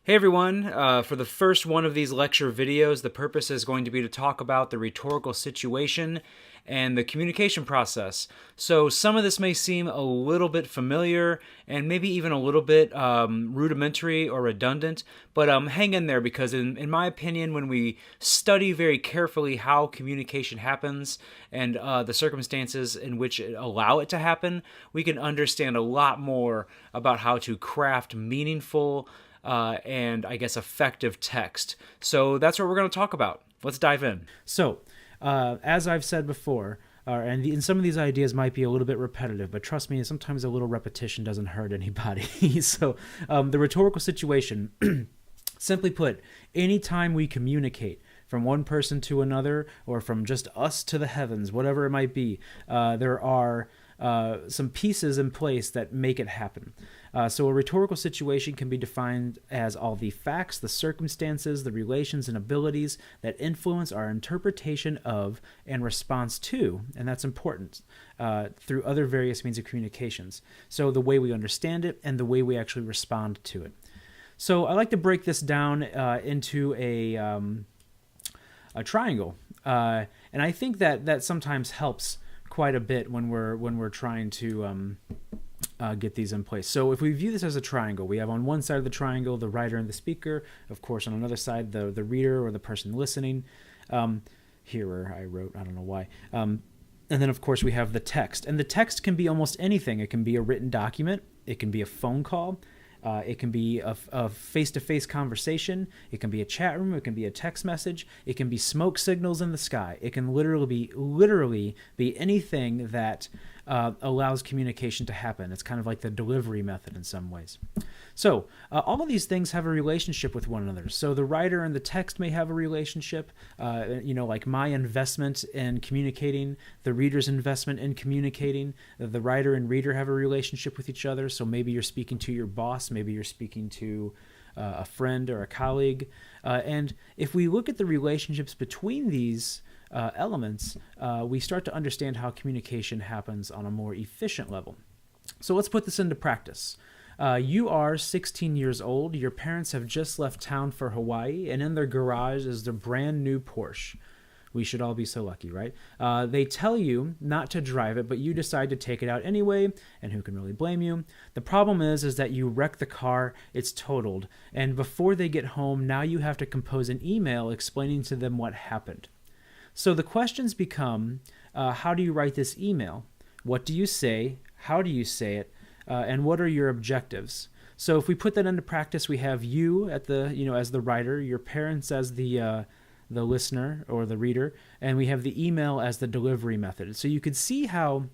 Hey everyone, for the first one of these lecture videos, the purpose is going to be to talk about the rhetorical situation and the communication process. So some of this may seem a little bit familiar and maybe even a little bit rudimentary or redundant, but hang in there because in my opinion, when we study very carefully how communication happens and the circumstances in which it allow it to happen, we can understand a lot more about how to craft meaningful and I guess effective text. So that's what we're going to talk about. Let's dive in. So, as I've said before, and some of these ideas might be a little bit repetitive, but trust me, sometimes a little repetition doesn't hurt anybody. So, the rhetorical situation, simply put, anytime we communicate from one person to another or from just us to the heavens, whatever it might be, there are some pieces in place that make it happen. So a rhetorical situation can be defined as all the facts, the circumstances, the relations, and abilities that influence our interpretation of and response to, and that's important, through other various means of communications. So the way we understand it and the way we actually respond to it. So I like to break this down into a triangle, and I think that sometimes helps quite a bit when we're trying to get these in place. So if we view this as a triangle, we have on one side of the triangle the writer and the speaker, of course on another side the reader or the person listening, hearer I wrote, I don't know why, and then of course we have the text, and the text can be almost anything. It can be a written document, it can be a phone call, it can be a face-to-face conversation, it can be a chat room, it can be a text message, it can be smoke signals in the sky. It can literally be anything that allows communication to happen. It's kind of like the delivery method in some ways. So all of these things have a relationship with one another. So the writer and the text may have a relationship, like my investment in communicating, the reader's investment in communicating. The writer and reader have a relationship with each other. So maybe you're speaking to your boss, maybe you're speaking to a friend or a colleague. And if we look at the relationships between these elements, we start to understand how communication happens on a more efficient level. So let's put this into practice. You are 16 years old, your parents have just left town for Hawaii, and in their garage is their brand new Porsche. We should all be so lucky, right? They tell you not to drive it, but you decide to take it out anyway, and who can really blame you? The problem is that you wreck the car, it's totaled, and before they get home, now you have to compose an email explaining to them what happened. So the questions become, how do you write this email? What do you say? How do you say it? And what are your objectives? So if we put that into practice, we have you at as the writer, your parents as the listener or the reader, and we have the email as the delivery method. So you could see how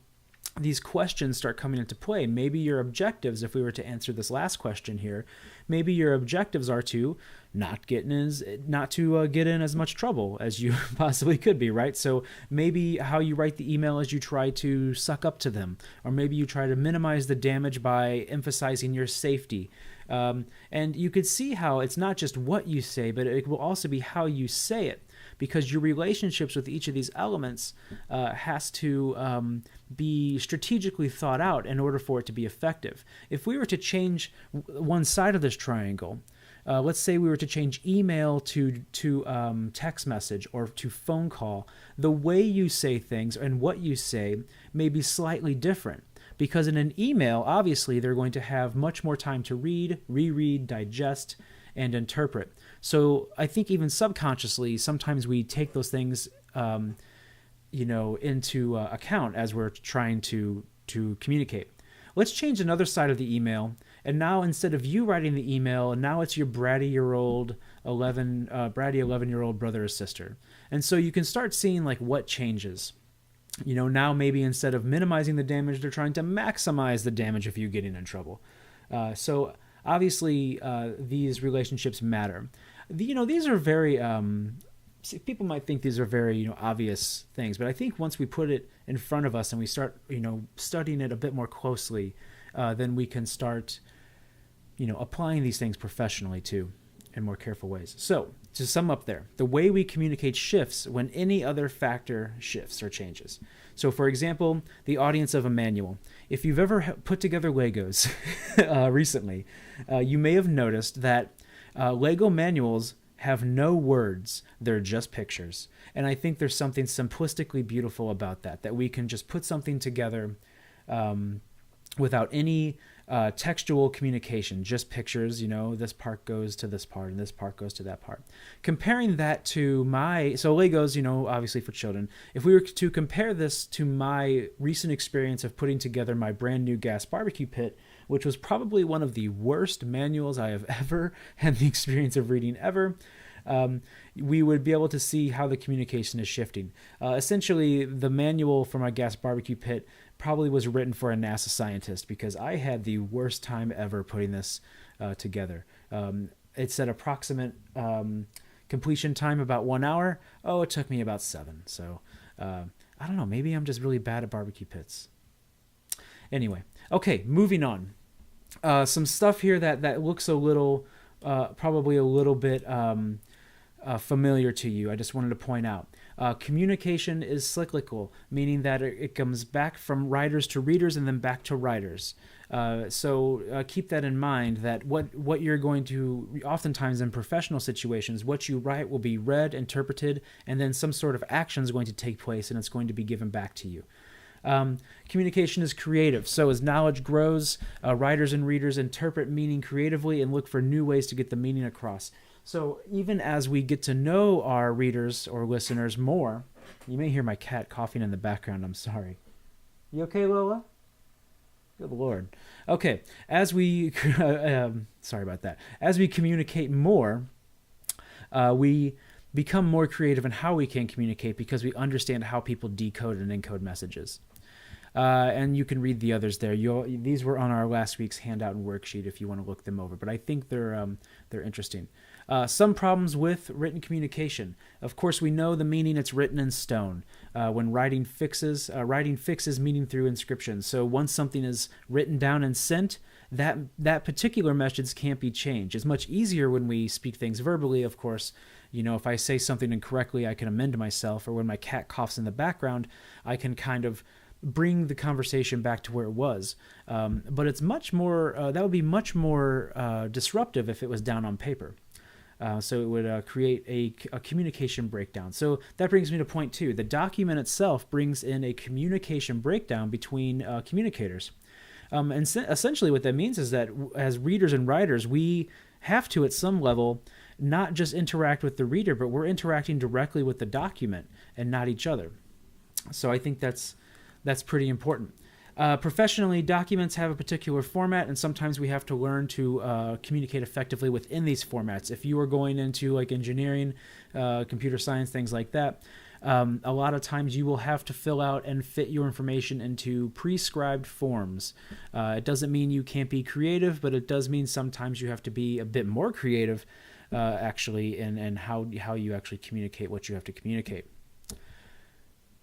these questions start coming into play. Maybe your objectives, if we were to answer this last question here, maybe your objectives are to not get in as much trouble as you possibly could be, right? So maybe how you write the email is you try to suck up to them, or maybe you try to minimize the damage by emphasizing your safety. And you could see how it's not just what you say, but it will also be how you say it, because your relationships with each of these elements has to be strategically thought out in order for it to be effective. If we were to change one side of this triangle, let's say we were to change email to text message or to phone call, the way you say things and what you say may be slightly different. Because in an email, obviously, they're going to have much more time to read, reread, digest, and interpret. So I think even subconsciously, sometimes we take those things, into account as we're trying to communicate. Let's change another side of the email, and now instead of you writing the email, now it's your bratty 11-year-old brother or sister. And so you can start seeing like what changes. Now maybe instead of minimizing the damage, they're trying to maximize the damage of you getting in trouble. So obviously, these relationships matter. These are very, people might think these are very, obvious things, but I think once we put it in front of us and we start, studying it a bit more closely, then we can start, applying these things professionally too in more careful ways. So to sum up there, the way we communicate shifts when any other factor shifts or changes. So for example, the audience of a manual. If you've ever put together Legos recently, you may have noticed that Lego manuals have no words, they're just pictures. And I think there's something simplistically beautiful about that we can just put something together without any textual communication, just pictures. This part goes to this part and this part goes to that part. Comparing that to so Legos, obviously for children, if we were to compare this to my recent experience of putting together my brand new gas barbecue pit, which was probably one of the worst manuals I have ever had the experience of reading ever, we would be able to see how the communication is shifting. Essentially, the manual for my gas barbecue pit probably was written for a NASA scientist, because I had the worst time ever putting this together. It said approximate completion time about 1 hour. Oh, it took me about 7. So I don't know, maybe I'm just really bad at barbecue pits. Anyway, okay, moving on. Some stuff here that looks a little, probably a little bit familiar to you. I just wanted to point out. Communication is cyclical, meaning that it comes back from writers to readers and then back to writers. So keep that in mind, that what you're going to, oftentimes in professional situations, what you write will be read, interpreted, and then some sort of action is going to take place and it's going to be given back to you. Communication is creative. So as knowledge grows, writers and readers interpret meaning creatively and look for new ways to get the meaning across. So even as we get to know our readers or listeners more, you may hear my cat coughing in the background. I'm sorry. You okay, Lola? Good Lord. Okay. As we, sorry about that. As we communicate more, we become more creative in how we can communicate, because we understand how people decode and encode messages. And you can read the others there. These were on our last week's handout and worksheet if you want to look them over, but I think they're interesting. Some problems with written communication. Of course, we know the meaning, it's written in stone. When writing fixes meaning through inscription. So once something is written down and sent, that particular message can't be changed. It's much easier when we speak things verbally, of course. If I say something incorrectly, I can amend myself, or when my cat coughs in the background, I can kind of bring the conversation back to where it was. But it's much more, that would be much more disruptive if it was down on paper. So it would create a communication breakdown. So that brings me to point 2. The document itself brings in a communication breakdown between communicators. And essentially what that means is that as readers and writers, we have to, at some level, not just interact with the reader, but we're interacting directly with the document and not each other. So I think that's pretty important. Professionally, documents have a particular format, and sometimes we have to learn to communicate effectively within these formats. If you are going into like engineering, computer science, things like that, a lot of times you will have to fill out and fit your information into prescribed forms. It doesn't mean you can't be creative, but it does mean sometimes you have to be a bit more creative, actually, in how you actually communicate what you have to communicate.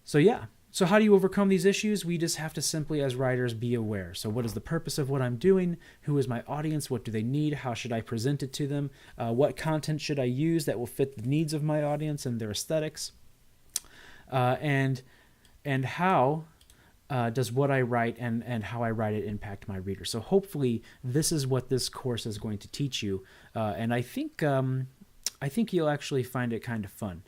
So yeah. So how do you overcome these issues? We just have to simply, as writers, be aware. So what is the purpose of what I'm doing? Who is my audience? What do they need? How should I present it to them? What content should I use that will fit the needs of my audience and their aesthetics? And how does what I write and how I write it impact my reader? So hopefully this is what this course is going to teach you. And I think you'll actually find it kind of fun.